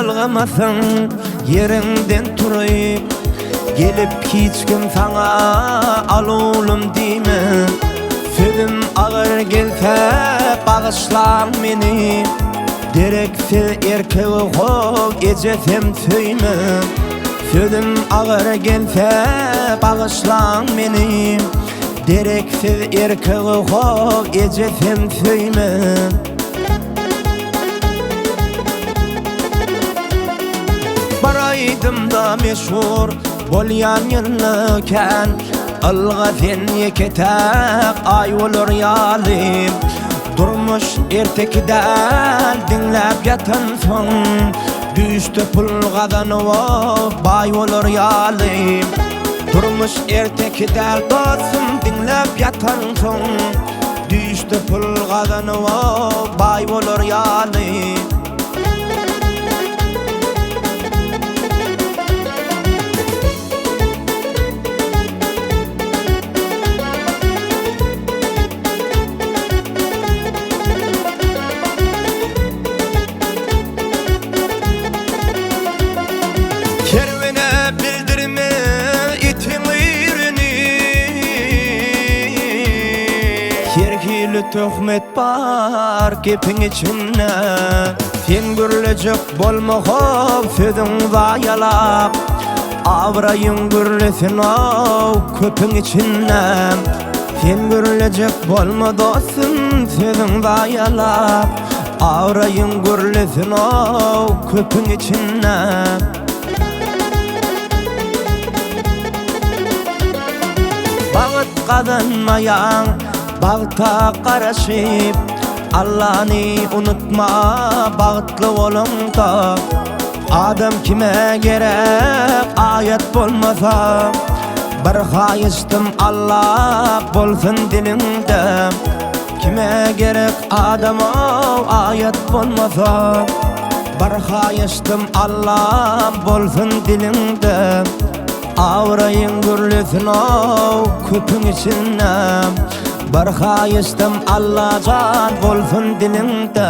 ılgamasın yerinden turayıp, gelip hiç kim sana al oğlum diyme. Sözüm ağır gelse bağışla beni, gerekse erkeği hok ecesem söyme. Sözüm ağır gelse bağışla beni, gerekse erkeği hok ecesem söyme. Baraydım da meşhur bolyan yıllıken, ılga sen yeketek ay olur yalim. Durmuş ertekidel dinlep yatan son, düştü pul kazanıp bay olur yalim. Durmuş ertekidel dostum dinlep yatan son, düştü pul kazanıp bay olur yalim. Kervene bildirme itin irini, kerkili töhmet var kepin içinde. Sen gürlecek bolmağım sözün zayalap, avrayın gürlesin o köpün içinde. Sen gürlecek bolma dostum sözün zayalap, avrayın gürlesin o köpün içinde. Bağıt kazanmayan bağıta karışıp, Allah'ını unutma bağıtlı olun da. Adam kime gerek ayet bolmasa, bir hayıştım Allah bolsun dilinde. Kime gerek adama ayet bolmasa, bir hayıştım Allah bolsun dilinde. Avrayın gürlesin o köpün içinde, bir hayıştım Allah can bolsun dilinde.